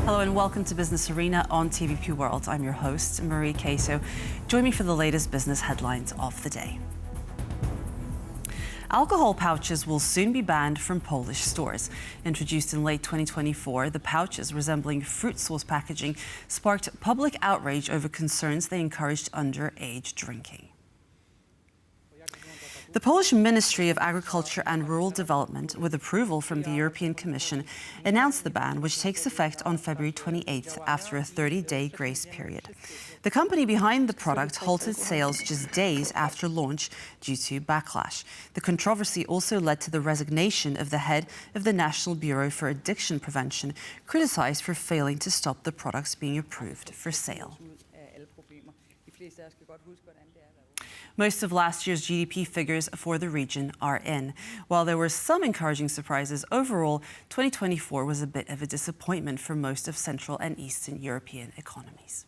Hello and welcome to Business Arena on TVP World. I'm your host, Marie Caso. Join me for the latest business headlines of the day. Alcohol pouches will soon be banned from Polish stores. Introduced in late 2024, the pouches, resembling fruit sauce packaging, sparked public outrage over concerns they encouraged underage drinking. The Polish Ministry of Agriculture and Rural Development, with approval from the European Commission, announced the ban, which takes effect on February 28th after a 30-day grace period. The company behind the product halted sales just days after launch due to backlash. The controversy also led to the resignation of the head of the National Bureau for Addiction Prevention, criticized for failing to stop the products being approved for sale. Most of last year's GDP figures for the region are in. While there were some encouraging surprises, overall, 2024 was a bit of a disappointment for most of Central and Eastern European economies.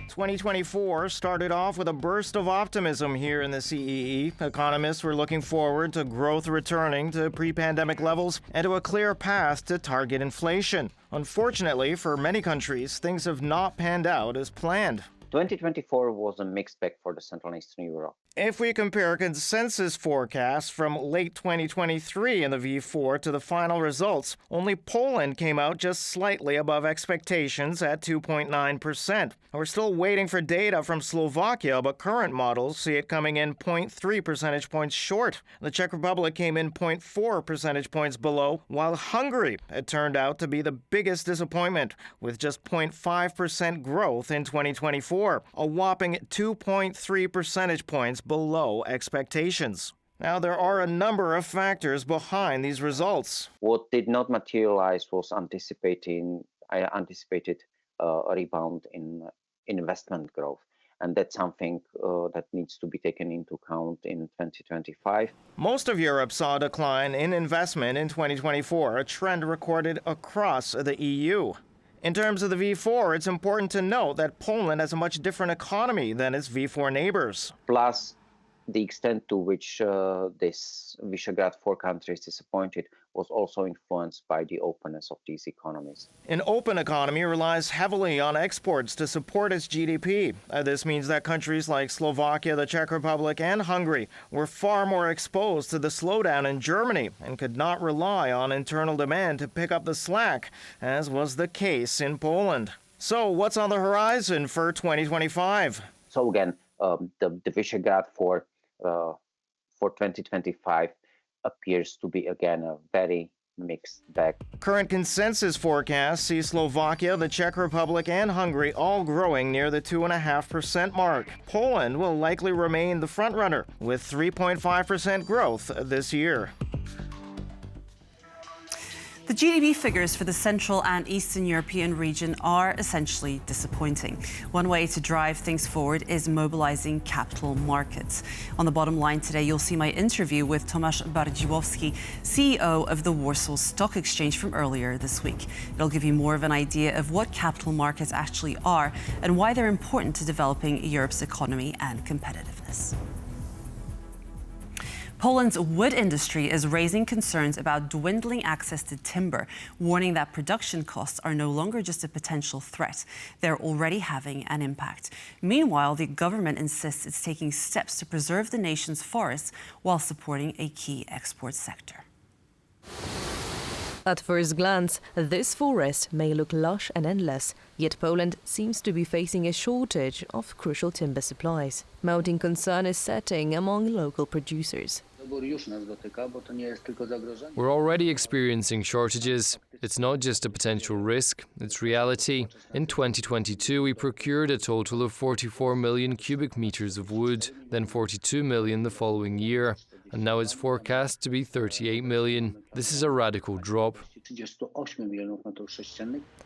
2024 started off with a burst of optimism here in the CEE. Economists were looking forward to growth returning to pre-pandemic levels and to a clear path to target inflation. Unfortunately, for many countries, things have not panned out as planned. 2024 was a mixed bag for the Central and Eastern Europe. If we compare consensus forecasts from late 2023 in the V4 to the final results, only Poland came out just slightly above expectations at 2.9%. We're still waiting for data from Slovakia, but current models see it coming in 0.3 percentage points short. The Czech Republic came in 0.4 percentage points below, while Hungary had turned out to be the biggest disappointment, with just 0.5% growth in 2024, a whopping 2.3 percentage points below expectations. Now, there are a number of factors behind these results. What did not materialize was anticipated a rebound in investment growth. And that's something that needs to be taken into account in 2025. Most of Europe saw a decline in investment in 2024, a trend recorded across the EU. In terms of the V4, it's important to note that Poland has a much different economy than its V4 neighbors. Plus, the extent to which this Visegrad 4 countries disappointed was also influenced by the openness of these economies. An open economy relies heavily on exports to support its GDP. This means that countries like Slovakia, the Czech Republic, and Hungary were far more exposed to the slowdown in Germany and could not rely on internal demand to pick up the slack, as was the case in Poland. So what's on the horizon for 2025? So again, the Visegrad for 2025 appears to be, again, a very mixed bag. Current consensus forecasts see Slovakia, the Czech Republic, and Hungary all growing near the 2.5% mark. Poland will likely remain the frontrunner with 3.5% growth this year. The GDP figures for the Central and Eastern European region are essentially disappointing. One way to drive things forward is mobilizing capital markets. On the bottom line today, you'll see my interview with Tomasz Bardziłowski, CEO of the Warsaw Stock Exchange from earlier this week. It'll give you more of an idea of what capital markets actually are and why they're important to developing Europe's economy and competitiveness. Poland's wood industry is raising concerns about dwindling access to timber, warning that production costs are no longer just a potential threat. They're already having an impact. Meanwhile, the government insists it's taking steps to preserve the nation's forests while supporting a key export sector. At first glance, this forest may look lush and endless, yet Poland seems to be facing a shortage of crucial timber supplies. Mounting concern is setting among local producers. We're already experiencing shortages. It's not just a potential risk, it's reality. In 2022, we procured a total of 44 million cubic meters of wood, then 42 million the following year, and now it's forecast to be 38 million. This is a radical drop.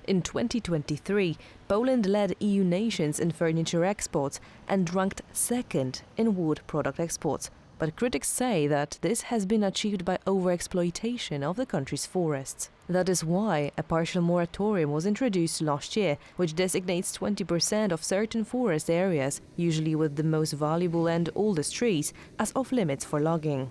In 2023, Poland led EU nations in furniture exports and ranked second in wood product exports. But critics say that this has been achieved by overexploitation of the country's forests. That is why a partial moratorium was introduced last year, which designates 20% of certain forest areas, usually with the most valuable and oldest trees, as off-limits for logging.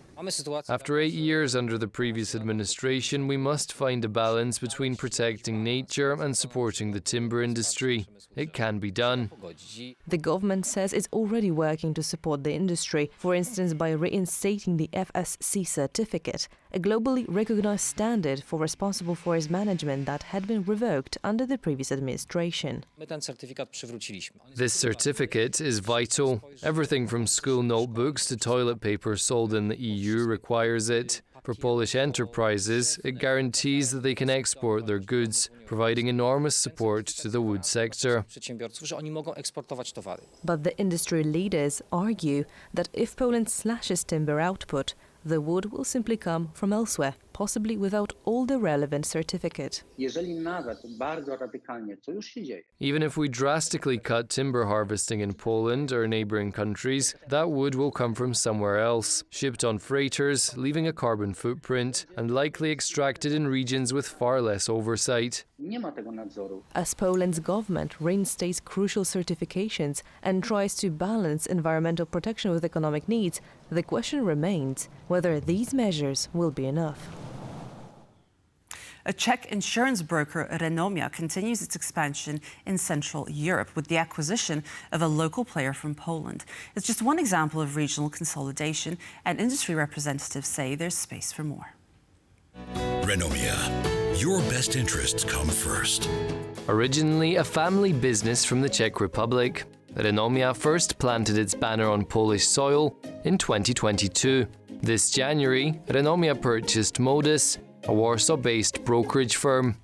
After 8 years under the previous administration, we must find a balance between protecting nature and supporting the timber industry. It can be done. The government says it's already working to support the industry, for instance by reinstating the FSC certificate, a globally recognized standard for responsible forest management that had been revoked under the previous administration. This certificate is vital. Everything from school notebooks to toilet paper sold in the EU requires it. For Polish enterprises, it guarantees that they can export their goods, providing enormous support to the wood sector. But the industry leaders argue that if Poland slashes timber output, the wood will simply come from elsewhere, possibly without all the relevant certificate. Even if we drastically cut timber harvesting in Poland or neighbouring countries, that wood will come from somewhere else, shipped on freighters, leaving a carbon footprint, and likely extracted in regions with far less oversight. As Poland's government reinstates crucial certifications and tries to balance environmental protection with economic needs, the question remains whether these measures will be enough. A Czech insurance broker, Renomia, continues its expansion in Central Europe with the acquisition of a local player from Poland. It's just one example of regional consolidation, and industry representatives say there's space for more. Renomia, your best interests come first. Originally a family business from the Czech Republic, Renomia first planted its banner on Polish soil in 2022. This January, Renomia purchased Modus, a Warsaw-based brokerage firm.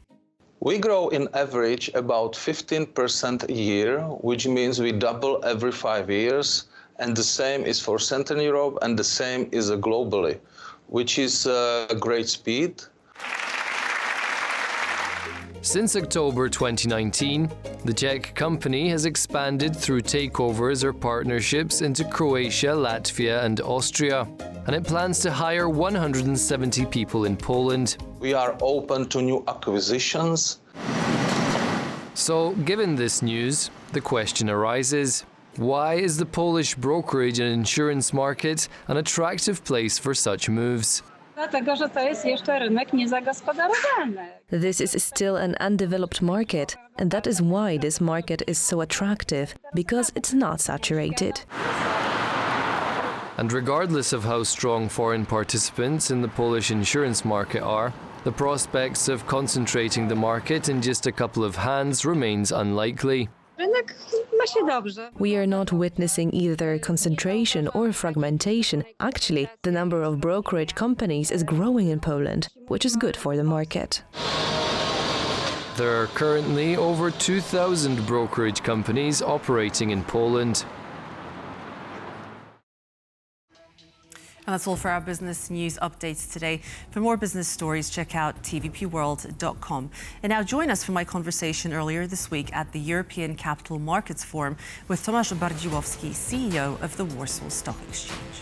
We grow in average about 15% a year, which means we double every 5 years, and the same is for Central Europe and the same is globally, which is a great speed. Since October 2019, the Czech company has expanded through takeovers or partnerships into Croatia, Latvia and Austria, and it plans to hire 170 people in Poland. We are open to new acquisitions. So, given this news, the question arises, why is the Polish brokerage and insurance market an attractive place for such moves? This is still an undeveloped market, and that is why this market is so attractive, because it's not saturated. And regardless of how strong foreign participants in the Polish insurance market are, the prospects of concentrating the market in just a couple of hands remains unlikely. We are not witnessing either concentration or fragmentation. Actually, the number of brokerage companies is growing in Poland, which is good for the market. There are currently over 2,000 brokerage companies operating in Poland. And that's all for our business news updates today. For more business stories, check out tvpworld.com. And now join us for my conversation earlier this week at the European Capital Markets Forum with Tomasz Bardziłowski, CEO of the Warsaw Stock Exchange.